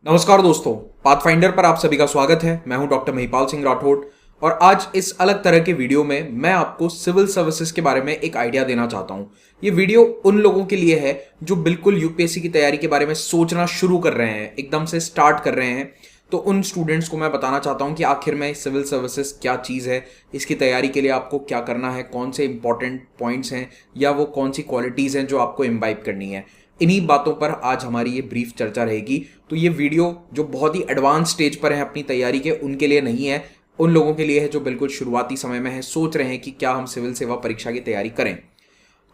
नमस्कार दोस्तों, पाथफाइंडर पर आप सभी का स्वागत है। मैं हूं डॉक्टर महिपाल सिंह राठौड़ और आज इस अलग तरह के वीडियो में मैं आपको सिविल सर्विसेज के बारे में एक आइडिया देना चाहता हूं। ये वीडियो उन लोगों के लिए है जो बिल्कुल यूपीएससी की तैयारी के बारे में सोचना शुरू कर रहे हैं, एकदम से स्टार्ट कर रहे हैं। तो उन स्टूडेंट्स को मैं बताना चाहता हूं कि आखिर में सिविल सर्विसेज क्या चीज़ है, इसकी तैयारी के लिए आपको क्या करना है, कौन से इंपॉर्टेंट पॉइंट्स हैं या वो कौन सी क्वालिटीज़ हैं जो आपको इम्बाइब करनी है। इन्हीं बातों पर आज हमारी ये ब्रीफ चर्चा रहेगी। तो ये वीडियो जो बहुत ही एडवांस स्टेज पर है अपनी तैयारी के, उनके लिए नहीं है, उन लोगों के लिए है जो बिल्कुल शुरुआती समय में है, सोच रहे हैं कि क्या हम सिविल सेवा परीक्षा की तैयारी करें।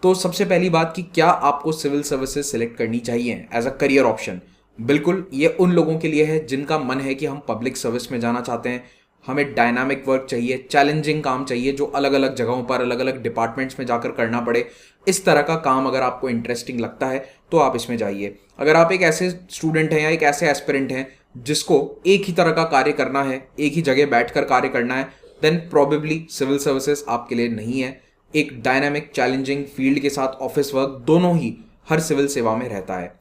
तो सबसे पहली बात कि क्या आपको सिविल सर्विसेज सिलेक्ट करनी चाहिए एज अ करियर ऑप्शन। बिल्कुल, ये उन लोगों के लिए है जिनका मन है कि हम पब्लिक सर्विस में जाना चाहते हैं, हमें डायनामिक वर्क चाहिए, चैलेंजिंग काम चाहिए जो अलग अलग जगहों पर अलग अलग डिपार्टमेंट्स में जाकर करना पड़े। इस तरह का काम अगर आपको इंटरेस्टिंग लगता है तो आप इसमें जाइए। अगर आप एक ऐसे स्टूडेंट हैं या एक ऐसे एस्पिरेंट हैं जिसको एक ही तरह का कार्य करना है, एक ही जगह बैठकर कार्य करना है, देन प्रोबेबली सिविल सर्विसेज आपके लिए नहीं है। एक डायनामिक चैलेंजिंग फील्ड के साथ ऑफिस वर्क दोनों ही हर सिविल सेवा में रहता है।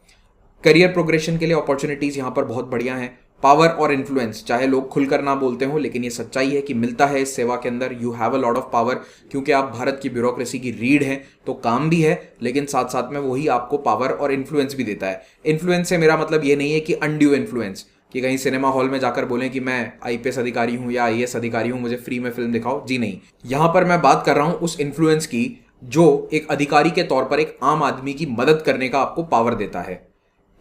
करियर प्रोग्रेशन के लिए अपॉर्चुनिटीज़ यहाँ पर बहुत बढ़िया हैं। पावर और इन्फ्लुएंस, चाहे लोग खुलकर ना बोलते हो, लेकिन ये सच्चाई है कि मिलता है इस सेवा के अंदर। You have a lot of power, क्योंकि आप भारत की ब्यूरोक्रेसी की रीढ़ हैं, तो काम भी है, लेकिन साथ साथ में वही आपको पावर और इन्फ्लुएंस भी देता है। इन्फ्लुएंस से मेरा मतलब ये नहीं है कि अनड्यू इन्फ्लुएंस, कि कहीं सिनेमा हॉल में जाकर बोलें कि मैं आईपीएस अधिकारी हूँ या आईएएस अधिकारी हूँ, मुझे फ्री में फिल्म दिखाओ। जी नहीं, यहाँ पर मैं बात कर रहा हूँ उस इन्फ्लुएंस की जो एक अधिकारी के तौर पर एक आम आदमी की मदद करने का आपको पावर देता है।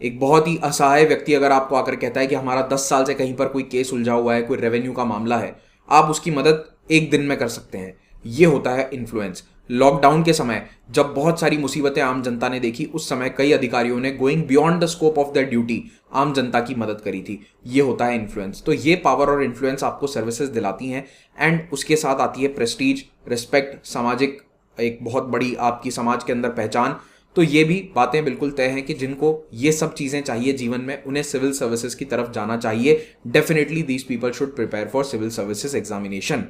एक बहुत ही असहाय व्यक्ति अगर आपको आकर कहता है कि हमारा 10 साल से कहीं पर कोई केस उलझा हुआ है, कोई रेवेन्यू का मामला है, आप उसकी मदद एक दिन में कर सकते हैं। ये होता है इन्फ्लुएंस। लॉकडाउन के समय जब बहुत सारी मुसीबतें आम जनता ने देखी, उस समय कई अधिकारियों ने going beyond the scope of the duty आम जनता की मदद करी थी। ये होता है इन्फ्लुएंस। तो ये पावर और इन्फ्लुएंस आपको सर्विसेज दिलाती हैं, एंड उसके साथ आती है प्रेस्टीज, रिस्पेक्ट, सामाजिक एक बहुत बड़ी आपकी समाज के अंदर पहचान। तो ये भी बातें बिल्कुल तय हैं कि जिनको ये सब चीज़ें चाहिए जीवन में, उन्हें सिविल सर्विसेज की तरफ जाना चाहिए। Definitely these people should prepare for civil services examination.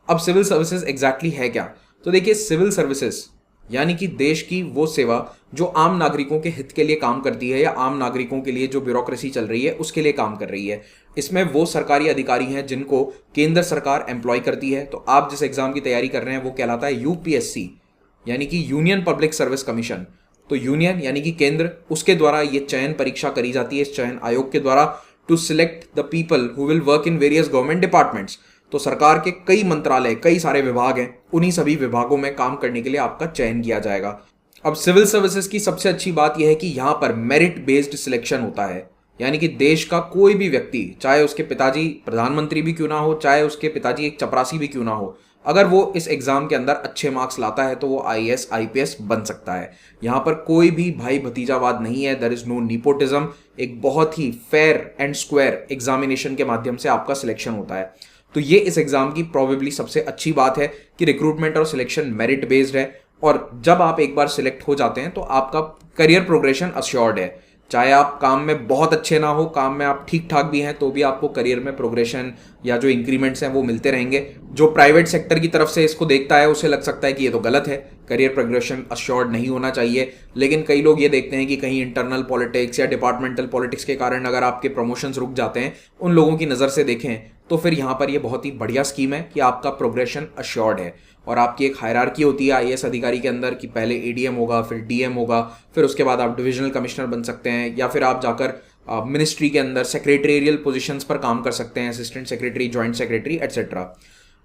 अब सिविल सर्विसेज एग्जैक्टली है क्या? तो देखिए, सिविल सर्विसेज यानी कि देश की वो सेवा जो आम नागरिकों के हित के लिए काम करती है, या आम नागरिकों के लिए जो ब्यूरोक्रेसी चल रही है उसके लिए काम कर रही है। इसमें वो सरकारी अधिकारी हैं जिनको केंद्र सरकार एम्प्लॉय करती है। तो आप जिस एग्जाम की तैयारी कर रहे हैं वो कहलाता है यूपीएससी, यानी कि यूनियन पब्लिक सर्विस कमीशन। तो यूनियन यानी कि केंद्र, उसके द्वारा ये चयन परीक्षा करी जाती है, इस चयन आयोग के द्वारा, to select the people who will work in various government departments. तो सरकार के कई मंत्रालय, कई सारे विभाग हैं, उन्हीं सभी विभागों में काम करने के लिए आपका चयन किया जाएगा। अब सिविल सर्विसेज की सबसे अच्छी बात यह है कि यहाँ पर मेरिट बेस्ड सिलेक्शन होता है, यानी कि देश का कोई भी व्यक्ति, चाहे उसके पिताजी प्रधानमंत्री भी क्यों ना हो, चाहे उसके पिताजी एक चपरासी भी क्यों ना हो, अगर वो इस एग्जाम के अंदर अच्छे मार्क्स लाता है तो वो आईएएस आईपीएस बन सकता है। यहाँ पर कोई भी भाई भतीजावाद नहीं है, देयर इज नो निपोटिज्म। एक बहुत ही फेयर एंड स्क्वायर एग्जामिनेशन के माध्यम से आपका सिलेक्शन होता है। तो ये इस एग्जाम की प्रोबेबली सबसे अच्छी बात है कि रिक्रूटमेंट और सिलेक्शन मेरिट बेस्ड है, और जब आप एक बार सिलेक्ट हो जाते हैं तो आपका करियर प्रोग्रेशन अश्योर्ड है। चाहे आप काम में बहुत अच्छे ना हो, काम में आप ठीक ठाक भी हैं, तो भी आपको करियर में प्रोग्रेशन या जो इंक्रीमेंट्स हैं वो मिलते रहेंगे। जो प्राइवेट सेक्टर की तरफ से इसको देखता है उसे लग सकता है कि ये तो गलत है, करियर प्रोग्रेशन अश्योर्ड नहीं होना चाहिए। लेकिन कई लोग ये देखते हैं कि कहीं इंटरनल पॉलिटिक्स या डिपार्टमेंटल पॉलिटिक्स के कारण अगर आपके प्रमोशंस रुक जाते हैं, उन लोगों की नज़र से देखें तो फिर यहाँ पर ये बहुत ही बढ़िया स्कीम है कि आपका प्रोग्रेशन अश्योर्ड है। और आपकी एक हायरार्की होती है आईएएस अधिकारी के अंदर कि पहले एडीएम होगा, फिर डीएम होगा, फिर उसके बाद आप डिविजनल कमिश्नर बन सकते हैं, या फिर आप जाकर मिनिस्ट्री के अंदर सेक्रेटरियल पोजीशंस पर काम कर सकते हैं, assistant secretary, joint secretary etcetera.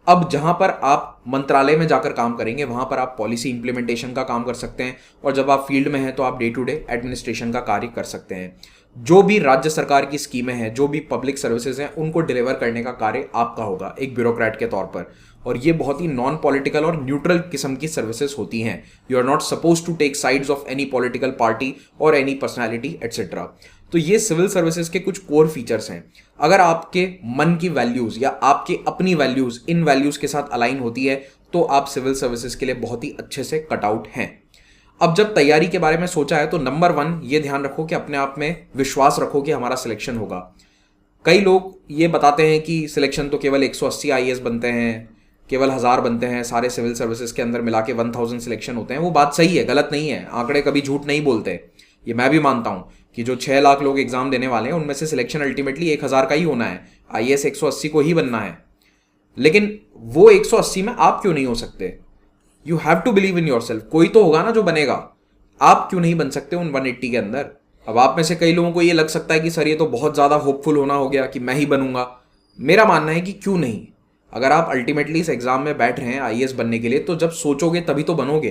अब जहां पर आप मंत्रालय में जाकर काम करेंगे वहां पर आप पॉलिसी इंप्लीमेंटेशन का काम कर सकते हैं, और जब आप फील्ड में हैं तो आप डे टू डे एडमिनिस्ट्रेशन का कार्य कर सकते हैं। जो भी राज्य सरकार की स्कीमें हैं, जो भी पब्लिक सर्विसेज हैं, उनको डिलीवर करने का कार्य आपका होगा एक ब्यूरोक्रेट के तौर पर। और ये बहुत ही नॉन पॉलिटिकल और न्यूट्रल किस्म की सर्विसेज होती हैं। You are not supposed to take sides of any political party और एनी पर्सनैलिटी एटसेट्रा। तो ये सिविल सर्विसेज के कुछ कोर फीचर्स हैं। अगर आपके मन की वैल्यूज या आपकी अपनी वैल्यूज इन वैल्यूज के साथ अलाइन होती है तो आप सिविल सर्विसेज के लिए बहुत ही अच्छे से कटआउट हैं। अब जब तैयारी के बारे में सोचा है तो नंबर 1 ये ध्यान रखो कि अपने आप में विश्वास रखो कि हमारा सिलेक्शन होगा। कई लोग ये बताते हैं कि सिलेक्शन तो केवल 180 आईएएस बनते हैं, केवल 1000 बनते हैं, सारे सिविल सर्विसेज के अंदर मिला के 1000 सिलेक्शन होते हैं। वो बात सही है, गलत नहीं है, आंकड़े कभी झूठ नहीं बोलते। ये मैं भी मानता हूं कि जो 6 लाख लोग एग्जाम देने वाले हैं उनमें से सिलेक्शन अल्टीमेटली 1000 का ही होना है, आईएएस 180 को ही बनना है। लेकिन वो 180 में आप क्यों नहीं हो सकते? You have to believe in yourself. कोई तो होगा ना जो बनेगा, आप क्यों नहीं बन सकते उन 180 के अंदर? अब आप में से कई लोगों को ये लग सकता है कि सर ये तो बहुत ज़्यादा होपफुल होना हो गया कि मैं ही बनूंगा। मेरा मानना है कि क्यों नहीं। अगर आप अल्टीमेटली इस एग्जाम में बैठ रहे हैं आईएएस बनने के लिए, तो जब सोचोगे तभी तो बनोगे।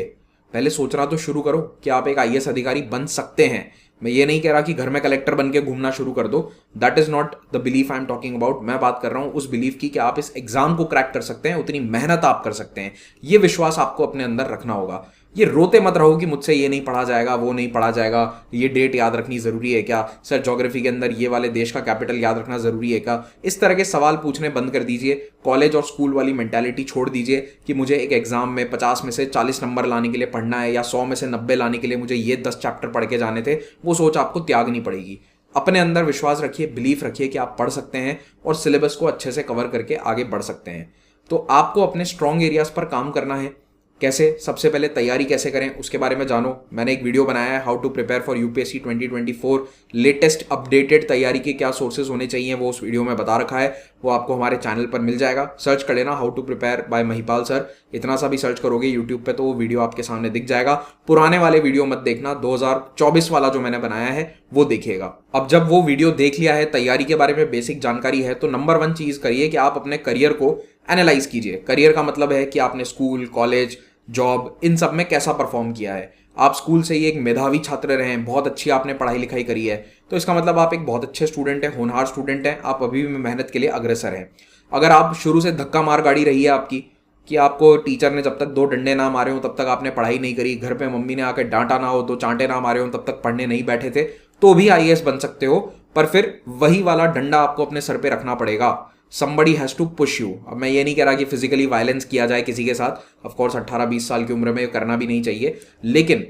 पहले सोचना तो शुरू करो कि आप एक आईएएस अधिकारी बन सकते हैं। मैं ये नहीं कह रहा कि घर में कलेक्टर बन के घूमना शुरू कर दो, that is not the belief I am talking about. मैं बात कर रहा हूं उस बिलीफ की कि आप इस एग्जाम को क्रैक कर सकते हैं, उतनी मेहनत आप कर सकते हैं। ये विश्वास आपको अपने अंदर रखना होगा। ये रोते मत रहो कि मुझसे ये नहीं पढ़ा जाएगा, वो नहीं पढ़ा जाएगा, ये डेट याद रखनी जरूरी है क्या, सर ज्योग्राफी के अंदर ये वाले देश का कैपिटल याद रखना जरूरी है क्या। इस तरह के सवाल पूछने बंद कर दीजिए। कॉलेज और स्कूल वाली मेंटालिटी छोड़ दीजिए कि मुझे एक एग्जाम में 50 में से 40 नंबर लाने के लिए पढ़ना है या 100 में से 90 लाने के लिए मुझे ये 10 चैप्टर पढ़ के जाने थे। वो सोच आपको त्यागनी पड़ेगी। अपने अंदर विश्वास रखिए, बिलीफ रखिए कि आप पढ़ सकते हैं और सिलेबस को अच्छे से कवर करके आगे बढ़ सकते हैं। तो आपको अपने स्ट्रॉन्ग एरियाज पर काम करना है। कैसे? सबसे पहले तैयारी कैसे करें उसके बारे में जानो। मैंने एक वीडियो बनाया है, how to prepare for UPSC 2024, latest updated तैयारी के क्या सोर्सेज होने चाहिए, वो उस वीडियो में बता रखा है। वो आपको हमारे चैनल पर मिल जाएगा। सर्च कर लेना how to prepare by Mahipal sir, इतना सा भी सर्च करोगे यूट्यूब पे तो वो वीडियो आपके सामने दिख जाएगा। पुराने वाले वीडियो मत देखना, 2024 वाला जो मैंने बनाया है वो देखिएगा। अब जब वो वीडियो देख लिया है, तैयारी के बारे में बेसिक जानकारी है, तो नंबर 1 चीज करिए कि आप अपने करियर को एनालाइज कीजिए। करियर का मतलब है कि आपने स्कूल, कॉलेज, जॉब, इन सब में कैसा परफॉर्म किया है। आप स्कूल से ही एक मेधावी छात्र रहे हैं, बहुत अच्छी आपने पढ़ाई लिखाई करी है, तो इसका मतलब आप एक बहुत अच्छे स्टूडेंट हैं, होनहार स्टूडेंट हैं, आप अभी भी मेहनत के लिए अग्रसर हैं। अगर आप शुरू से धक्का मार गाड़ी रही है आपकी कि आपको टीचर ने जब तक 2 डंडे ना मारे हो तब तक आपने पढ़ाई नहीं करी, घर पे मम्मी ने आकर डांटा ना हो, 2 चांटे ना मारे हो तब तक पढ़ने नहीं बैठे थे, तो भी आईएएस बन सकते हो। पर फिर वही वाला डंडा आपको अपने सर पे रखना पड़ेगा। somebody has to push you। अब मैं ये नहीं कह रहा कि फिजिकली वायलेंस किया जाए किसी के साथ, ऑफ कोर्स 18-20 साल की उम्र में करना भी नहीं चाहिए, लेकिन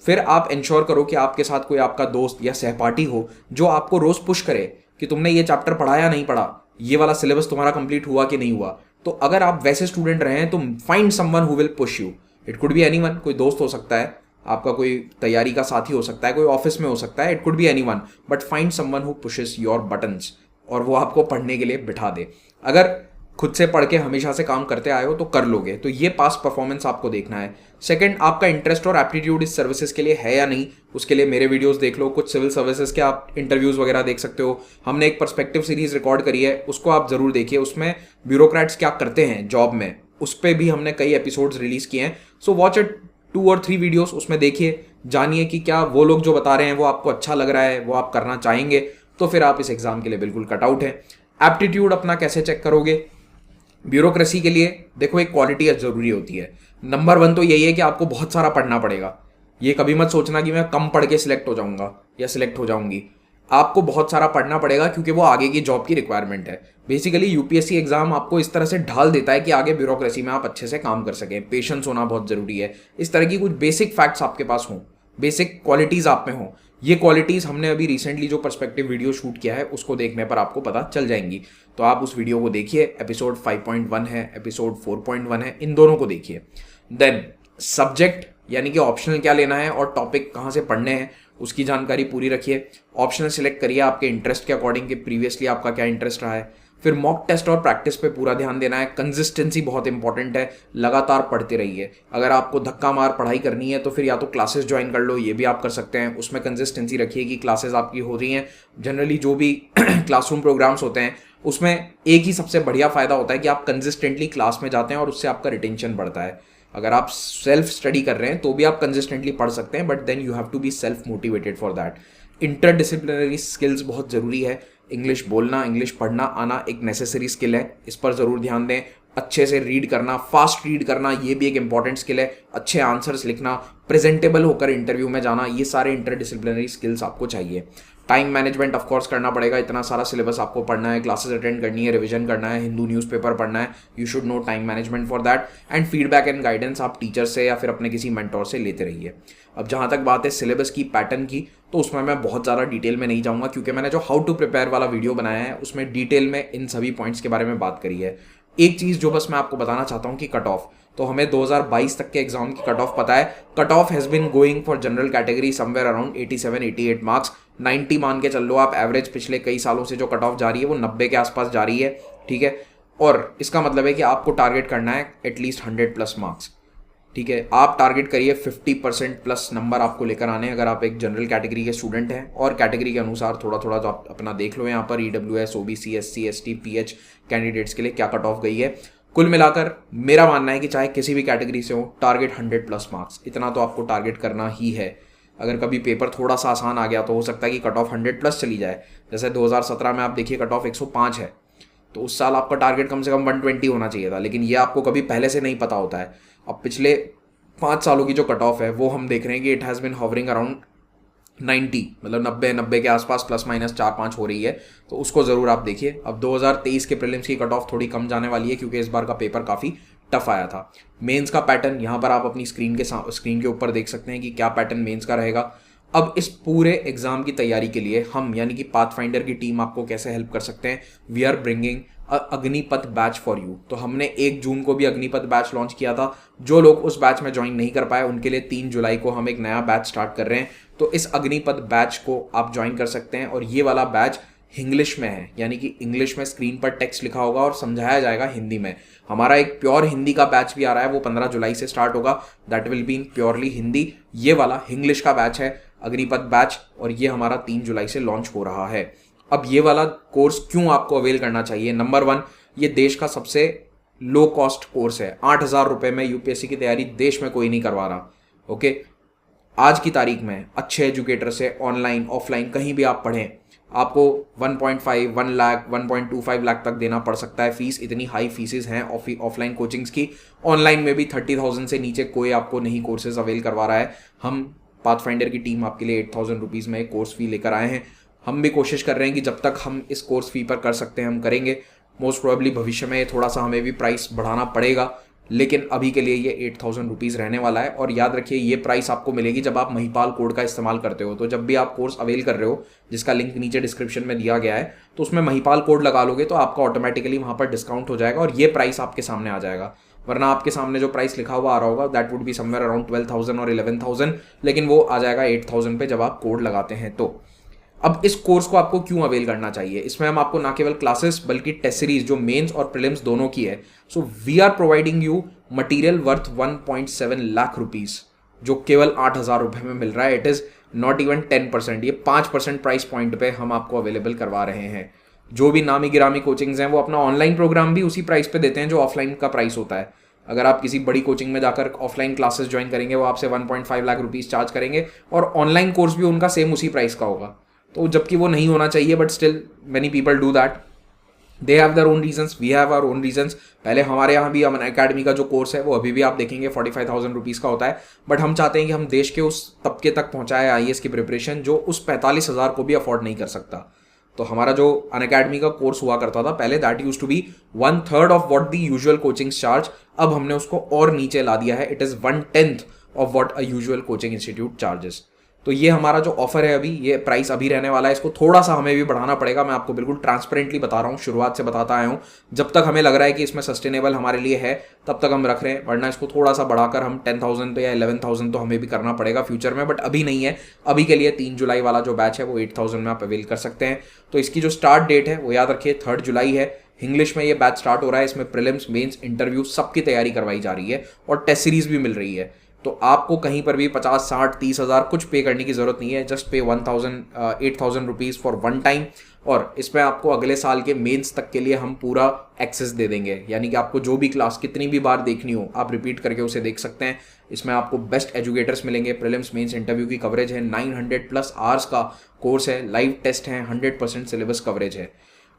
फिर आप इंश्योर करो कि आपके साथ कोई आपका दोस्त या सहपाठी हो जो आपको रोज पुश करे कि तुमने ये चैप्टर पढ़ा या नहीं पढ़ा, ये वाला सिलेबस तुम्हारा कंप्लीट हुआ कि नहीं हुआ। तो अगर आप वैसे स्टूडेंट रहे हैं तो find someone who will push you. It could be anyone, कोई दोस्त हो सकता है, आपका कोई तैयारी का साथी हो सकता है, कोई ऑफिस में हो सकता है, it could be anyone, but find someone who pushes your buttons और वो आपको पढ़ने के लिए बिठा दे। अगर खुद से पढ़ के हमेशा से काम करते आए हो तो कर लोगे। तो ये पास्ट परफॉर्मेंस आपको देखना है। सेकंड, आपका इंटरेस्ट और एप्टीट्यूड इस सर्विसेज के लिए है या नहीं, उसके लिए मेरे वीडियोस देख लो। कुछ सिविल सर्विसेज के आप इंटरव्यूज वगैरह देख सकते हो। हमने एक पर्सपेक्टिव सीरीज रिकॉर्ड करी है, उसको आप जरूर देखिए। उसमें ब्यूरोक्रेट्स क्या करते हैं जॉब में, उस पर भी हमने कई एपिसोड्स रिलीज किए हैं। सो वॉच इट, 2 और 3 वीडियोस उसमें देखिए, जानिए कि क्या वो लोग जो बता रहे हैं वो आपको अच्छा लग रहा है, वो आप करना चाहेंगे, तो फिर आप इस एग्जाम के लिए बिल्कुल कट आउट है। एप्टीट्यूड अपना कैसे चेक करोगे? ब्यूरोक्रेसी के लिए देखो एक क्वालिटी जरूरी होती है। नंबर 1 तो यही है कि आपको बहुत सारा पढ़ना पड़ेगा। ये कभी मत सोचना कि मैं कम पढ़ के सिलेक्ट हो जाऊंगा या सिलेक्ट हो जाऊंगी। आपको बहुत सारा पढ़ना पड़ेगा क्योंकि वो आगे की जॉब की रिक्वायरमेंट है। बेसिकली यूपीएससी एग्जाम आपको इस तरह से ढाल देता है कि आगे ब्यूरोक्रेसी में आप अच्छे से काम कर सकें। पेशेंस होना बहुत जरूरी है। इस तरह की कुछ बेसिक फैक्ट्स आपके पास हों, बेसिक क्वालिटीज आप में हों। ये क्वालिटीज हमने अभी रिसेंटली जो पर्सपेक्टिव वीडियो शूट किया है उसको देखने पर आपको पता चल जाएंगी। तो आप उस वीडियो को देखिए, एपिसोड 5.1 है, एपिसोड 4.1 है, इन दोनों को देखिए। देन सब्जेक्ट यानी कि ऑप्शनल क्या लेना है और टॉपिक कहाँ से पढ़ने हैं उसकी जानकारी पूरी रखिए। ऑप्शनल सिलेक्ट करिए आपके इंटरेस्ट के अकॉर्डिंग कि प्रीवियसली आपका क्या इंटरेस्ट रहा है। फिर मॉक टेस्ट और प्रैक्टिस पे पूरा ध्यान देना है। कंसिस्टेंसी बहुत इंपॉर्टेंट है, लगातार पढ़ते रहिए। अगर आपको धक्का मार पढ़ाई करनी है तो फिर या तो क्लासेस ज्वाइन कर लो, ये भी आप कर सकते हैं। उसमें कंसिस्टेंसी रखिए कि क्लासेस आपकी हो रही हैं। जनरली जो भी क्लासरूम प्रोग्राम्स होते हैं उसमें एक ही सबसे बढ़िया फायदा होता है कि आप कंसिस्टेंटली क्लास में जाते हैं और उससे आपका रिटेंशन बढ़ता है। अगर आप सेल्फ स्टडी कर रहे हैं तो भी आप कंसिस्टेंटली पढ़ सकते हैं, but then you have to be self motivated for that. Interdisciplinary skills बहुत जरूरी है। इंग्लिश बोलना, इंग्लिश पढ़ना आना एक नेसेसरी स्किल है, इस पर जरूर ध्यान दें। अच्छे से रीड करना, फास्ट रीड करना, ये भी एक इंपॉर्टेंट स्किल है। अच्छे आंसर्स लिखना, प्रेजेंटेबल होकर इंटरव्यू में जाना, ये सारे इंटरडिसिप्लिनरी स्किल्स आपको चाहिए। टाइम मैनेजमेंट ऑफ कोर्स करना पड़ेगा। इतना सारा सिलेबस आपको पढ़ना है, क्लासेस अटेंड करनी है, रिवीजन करना है, हिंदू न्यूज़पेपर पढ़ना है। You should know time management for that. And feedback and guidance आप टीचर से या फिर अपने किसी मेंटोर से लेते रहिए। अब जहाँ तक बात है सिलेबस की, पैटर्न की, तो उसमें मैं बहुत ज़्यादा डिटेल में नहीं जाऊँगा क्योंकि मैंने जो हाउ टू प्रिपेयर वाला वीडियो बनाया है उसमें डिटेल में इन सभी पॉइंट्स के बारे में बात करी है। एक चीज़ जो बस मैं आपको बताना चाहता हूँ कि कट ऑफ तो हमें 2022 तक के एग्जाम की कट ऑफ पता है। Cut off has been going for general category somewhere around 87-88 marks, 90 मान के चल लो आप एवरेज। पिछले कई सालों से जो कट ऑफ जा रही है वो 90 के आसपास जा रही है, ठीक है। और इसका मतलब है कि आपको टारगेट करना है एटलीस्ट 100+ मार्क्स, ठीक है। आप टारगेट करिए 50% प्लस नंबर आपको लेकर आने अगर आप एक जनरल कैटेगरी के स्टूडेंट हैं। और कैटेगरी के अनुसार थोड़ा थोड़ा तो आप अपना देख लो यहाँ पर EWS, OBC, SC, ST, PH candidates के लिए क्या कट ऑफ गई है। कुल मिलाकर मेरा मानना है कि चाहे किसी भी कैटेगरी से हो, टारगेट 100+ मार्क्स, इतना तो आपको टारगेट करना ही है। अगर कभी पेपर थोड़ा सा आसान आ गया तो हो सकता है कि कट ऑफ 100+ चली जाए। जैसे 2017 में आप देखिए कट ऑफ 105 है, तो उस साल आपका टारगेट कम से कम 120 होना चाहिए था, लेकिन ये आपको कभी पहले से नहीं पता होता है। अब पिछले 5 सालों की जो कट ऑफ है वो हम देख रहे हैं कि it has been hovering around 90, मतलब 90 के आसपास, प्लस माइनस 4-5 हो रही है, तो उसको ज़रूर आप देखिए। अब 2023 के प्रीलिम्स की कट ऑफ थोड़ी कम जाने वाली है क्योंकि इस बार का पेपर काफ़ी टफ आया था। मेंस का पैटर्न यहाँ पर आप अपनी स्क्रीन के ऊपर देख सकते हैं कि क्या पैटर्न मेंस का रहेगा। अब इस पूरे एग्जाम की तैयारी के लिए हम यानी कि पाथफाइंडर की टीम आपको कैसे हेल्प कर सकते हैं। We are bringing Agnipath batch for you. तो हमने 1 जून को भी अग्निपथ बैच लॉन्च किया था। जो लोग उस बैच में ज्वाइन नहीं कर पाए उनके लिए 3 जुलाई को हम एक नया बैच स्टार्ट कर रहे हैं। तो इस अग्निपथ बैच को आप ज्वाइन कर सकते हैं और ये वाला बैच इंग्लिश में है, यानी कि इंग्लिश में स्क्रीन पर टेक्स्ट लिखा होगा और समझाया जाएगा हिंदी में। हमारा एक प्योर हिंदी का बैच भी आ रहा है, वो 15 जुलाई से स्टार्ट होगा। That will be in purely Hindi. ये वाला इंग्लिश का बैच है अग्निपथ बैच, और ये हमारा 3 जुलाई से लॉन्च हो रहा है। अब ये वाला कोर्स क्यों आपको अवेल करना चाहिए? नंबर 1, ये देश का सबसे लो कॉस्ट कोर्स है। 8,000 रुपये में यूपीएससी की तैयारी देश में कोई नहीं करवा रहा। ओके, आज की तारीख में अच्छे एजुकेटर से ऑनलाइन ऑफलाइन कहीं भी आप पढ़ें, आपको 1.5, 1 लाख, 1.25 लाख तक देना पड़ सकता है फीस। इतनी हाई फीसेस हैं ऑफलाइन कोचिंग्स की। ऑनलाइन में भी 30,000 से नीचे कोई आपको नहीं कोर्सेज अवेल करवा रहा है। हम पाथफाइंडर की टीम आपके लिए 8,000 रुपीज़ में कोर्स फी लेकर आए हैं। हम भी कोशिश कर रहे हैं कि जब तक हम इस कोर्स फी पर कर सकते हैं हम करेंगे। मोस्ट प्रोबेबली भविष्य में थोड़ा सा हमें भी प्राइस बढ़ाना पड़ेगा, लेकिन अभी के लिए ये 8,000 रुपीज़ रहने वाला है। और याद रखिए ये प्राइस आपको मिलेगी जब आप महिपाल कोड का इस्तेमाल करते हो। तो जब भी आप कोर्स अवेल कर रहे हो, जिसका लिंक नीचे डिस्क्रिप्शन में दिया गया है, तो उसमें महिपाल कोड लगा लोगे तो आपका ऑटोमेटिकली वहाँ पर डिस्काउंट हो जाएगा और ये प्राइस आपके सामने आ जाएगा। वरना आपके सामने जो प्राइस लिखा हुआ आ रहा होगा that would be somewhere around 12,000 और 11,000, लेकिन वो आ जाएगा 8,000 पे जब आप कोड लगाते हैं। तो अब इस कोर्स को आपको क्यों अवेल करना चाहिए? इसमें हम आपको ना केवल क्लासेस बल्कि टेस्ट सीरीज जो मेंस और प्रीलिम्स दोनों की है। So we are providing you material worth 1.7 lakh rupees, जो केवल 8,000 रुपये में मिल रहा है। इट इज़ नॉट इवन 10%, ये 5% प्राइस पॉइंट पे हम आपको अवेलेबल करवा रहे हैं। जो भी नामी गिरामी कोचिंग्स हैं वो अपना ऑनलाइन प्रोग्राम भी उसी प्राइस पे देते हैं जो ऑफलाइन का प्राइस होता है। अगर आप किसी बड़ी कोचिंग में जाकर ऑफलाइन क्लासेस ज्वाइन करेंगे वो आपसे 1.5 लाख रुपीज़ चार्ज करेंगे और ऑनलाइन कोर्स भी उनका सेम उसी प्राइस का होगा। तो जबकि वो नहीं होना चाहिए, but still many people do that. They have their own reasons, we have our own reasons. पहले हमारे यहाँ भी अमन अकेडमी का जो कोर्स है वो अभी भी आप देखेंगे 45,000 रुपीज़ का होता है, बट हम चाहते हैं कि हम देश के उस तबके तक पहुँचाए IAS की प्रिपरेशन जो उस 45,000 को भी अफोर्ड नहीं कर सकता। तो हमारा जो अनअकैडमी का कोर्स हुआ करता था पहले, that used to be 1/3 of what the usual coaching charge. अब हमने उसको और नीचे ला दिया है, it is 1/10 of what a usual coaching institute charges. तो ये हमारा जो ऑफर है अभी, ये प्राइस अभी रहने वाला है। इसको थोड़ा सा हमें भी बढ़ाना पड़ेगा, मैं आपको बिल्कुल ट्रांसपेरेंटली बता रहा हूँ, शुरुआत से बताता आया हूँ। जब तक हमें लग रहा है कि इसमें सस्टेनेबल हमारे लिए है तब तक हम रख रहे हैं, वरना इसको थोड़ा सा बढ़ाकर हम 10,000 पे या 11,000 तो हमें भी करना पड़ेगा फ्यूचर में, बट अभी नहीं है। अभी के लिए 3 जुलाई वाला जो बैच है वो 8,000 में आप अवेल कर सकते हैं। तो इसकी जो स्टार्ट डेट है वो याद रखिए 3 जुलाई है। इंग्लिश में ये बैच स्टार्ट हो रहा है। इसमें प्रीलिम्स, मेंस, इंटरव्यू सबकी तैयारी करवाई जा रही है और टेस्ट सीरीज भी मिल रही है। तो आपको कहीं पर भी 50, 60, 30,000 कुछ पे करने की जरूरत नहीं है। जस्ट पे 8,000 रुपीज़ फॉर वन टाइम। और इसमें आपको अगले साल के मेंस तक के लिए हम पूरा एक्सेस दे देंगे, यानी कि आपको जो भी क्लास कितनी भी बार देखनी हो आप रिपीट करके उसे देख सकते हैं। इसमें आपको बेस्ट एजुकेटर्स मिलेंगे, प्रीलिम्स, मेंस, इंटरव्यू की कवरेज है, 900+ आवर्स का कोर्स है, लाइव टेस्ट है, 100% सिलेबस कवरेज है।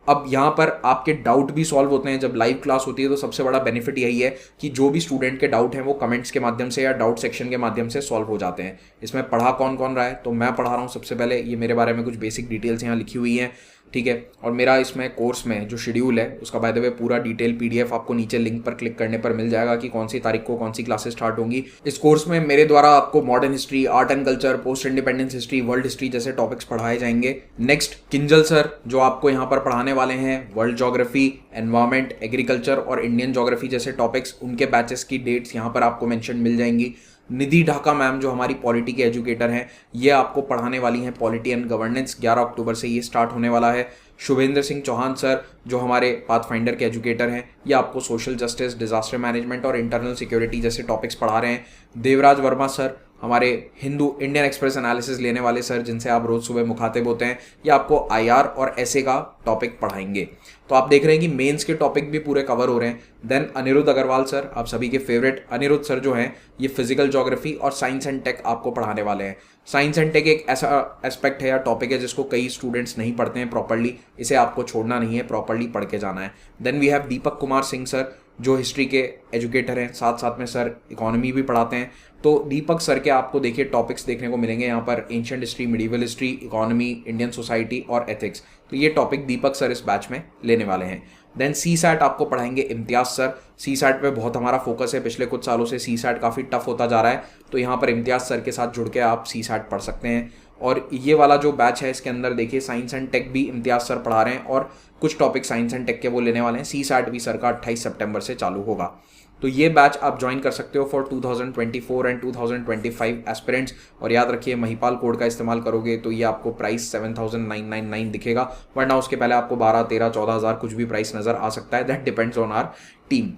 अब यहाँ पर आपके डाउट भी सॉल्व होते हैं जब लाइव क्लास होती है। तो सबसे बड़ा बेनिफिट यही है कि जो भी स्टूडेंट के डाउट हैं वो कमेंट्स के माध्यम से या डाउट सेक्शन के माध्यम से सॉल्व हो जाते हैं। इसमें पढ़ा कौन कौन रहा है, तो मैं पढ़ा रहा हूँ सबसे पहले। ये मेरे बारे में कुछ बेसिक डिटेल्स यहाँ लिखी हुई हैं। ठीक है। और मेरा इसमें कोर्स में जो शेड्यूल है उसका बाय द वे पूरा डिटेल PDF आपको नीचे लिंक पर क्लिक करने पर मिल जाएगा कि कौन सी तारीख को कौन सी क्लासेस स्टार्ट होंगी। इस कोर्स में मेरे द्वारा आपको modern history, art and culture, post independence history, world history जैसे टॉपिक्स पढ़ाए जाएंगे। नेक्स्ट किंजल सर जो आपको यहाँ पर पढ़ाने वाले हैं वर्ल्ड ज्योग्राफी, एनवायरमेंट, एग्रीकल्चर और इंडियन ज्योग्राफी जैसे टॉपिक्स, उनके बैचेस की डेट्स यहाँ पर आपको मेंशन मिल जाएंगी। निधि ढाका मैम जो हमारी पॉलिटी के एजुकेटर हैं, ये आपको पढ़ाने वाली हैं पॉलिटी एंड गवर्नेंस। 11 अक्टूबर से ये स्टार्ट होने वाला है। शुभेंद्र सिंह चौहान सर जो हमारे पाथफाइंडर के एजुकेटर हैं, ये आपको सोशल जस्टिस, डिजास्टर मैनेजमेंट और इंटरनल सिक्योरिटी जैसे टॉपिक्स पढ़ा रहे हैं। देवराज वर्मा सर हमारे हिंदू इंडियन एक्सप्रेस एनालिसिस लेने वाले सर, जिनसे आप रोज सुबह मुखातिब होते हैं, ये आपको IR और ऐसे का टॉपिक पढ़ाएंगे। तो आप देख रहे हैं कि मेंस के टॉपिक भी पूरे कवर हो रहे हैं। देन अनिरुद्ध अग्रवाल सर, आप सभी के फेवरेट अनिरुद्ध सर जो हैं, ये फिजिकल ज्योग्राफी और साइंस एंड टेक आपको पढ़ाने वाले हैं। साइंस एंड टेक एक ऐसा एस्पेक्ट है या टॉपिक है जिसको कई स्टूडेंट्स नहीं पढ़ते हैं प्रॉपर्ली, इसे आपको छोड़ना नहीं है, प्रॉपर्ली पढ़ के जाना है। Then we have Deepak Kumar Singh sir जो हिस्ट्री के एजुकेटर हैं, साथ साथ में सर इकोनॉमी भी पढ़ाते हैं। तो दीपक सर के आपको देखिए टॉपिक्स देखने को मिलेंगे यहाँ पर, ancient history, medieval history, economy, Indian society और एथिक्स। तो ये टॉपिक दीपक सर इस बैच में लेने वाले हैं। देन CSAT आपको पढ़ाएंगे इम्तियाज सर। CSAT पे बहुत हमारा फोकस है, पिछले कुछ सालों से CSAT काफ़ी टफ होता जा रहा है, तो यहाँ पर इम्तियाज सर के साथ जुड़ के आप CSAT पढ़ सकते हैं। और ये वाला जो बैच है इसके अंदर देखिए साइंस एंड टेक भी इम्तियाज सर पढ़ा रहे हैं और कुछ टॉपिक साइंस एंड टेक के वो लेने वाले हैं। CSAT भी सर का 28 सितंबर से चालू होगा। तो ये बैच आप ज्वाइन कर सकते हो फॉर 2024 एंड 2025 एस्पिरेंट्स। और याद रखिए महिपाल कोड का इस्तेमाल करोगे तो ये आपको प्राइस 7,999 दिखेगा, वरना उसके पहले आपको 12, 13, 14,000 कुछ भी प्राइस नजर आ सकता है। That depends on our team.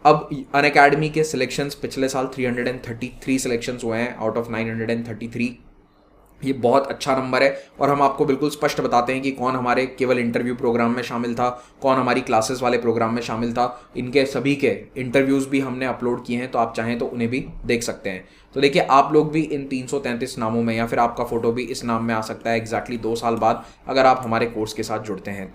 अब अनअकैडमी के सिलेक्शंस पिछले साल 333 सिलेक्शंस हुए हैं आउट ऑफ 933। ये बहुत अच्छा नंबर है और हम आपको बिल्कुल स्पष्ट बताते हैं कि कौन हमारे केवल इंटरव्यू प्रोग्राम में शामिल था, कौन हमारी क्लासेस वाले प्रोग्राम में शामिल था। इनके सभी के इंटरव्यूज़ भी हमने अपलोड किए हैं, तो आप चाहें तो उन्हें भी देख सकते हैं। तो देखिए आप लोग भी इन 333 नामों में, या फिर आपका फोटो भी इस नाम में आ सकता है एग्जैक्टली 2 साल बाद अगर आप हमारे कोर्स के साथ जुड़ते हैं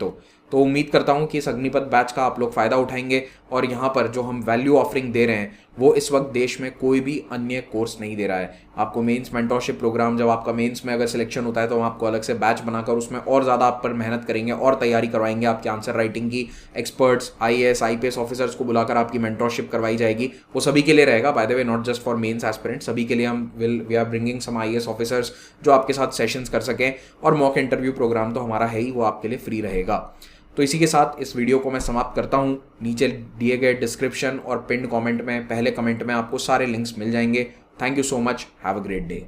तो उम्मीद करता हूं कि इस अग्निपथ बैच का आप लोग फ़ायदा उठाएंगे। और यहाँ पर जो हम वैल्यू ऑफरिंग दे रहे हैं वो इस वक्त देश में कोई भी अन्य कोर्स नहीं दे रहा है। आपको मेंस मेंटरशिप प्रोग्राम, जब आपका मेंस में अगर सिलेक्शन होता है तो हम आपको अलग से बैच बनाकर उसमें और ज़्यादा आप पर मेहनत करेंगे और तैयारी करवाएंगे आपके आंसर राइटिंग की। एक्सपर्ट्स, IAS, IPS ऑफिसर्स को बुलाकर आपकी मेंटरशिप करवाई जाएगी। वो सभी के लिए रहेगा, by the way not just for mains aspirant, सभी के लिए we are bringing some IAS officers जो आपके साथ सेशंस कर सकें। और मॉक इंटरव्यू प्रोग्राम तो हमारा है ही, वो आपके लिए फ्री रहेगा। तो इसी के साथ इस वीडियो को मैं समाप्त करता हूं। नीचे दिए गए डिस्क्रिप्शन और पिन्ड कमेंट में, पहले कमेंट में आपको सारे लिंक्स मिल जाएंगे। Thank you so much, have a great day.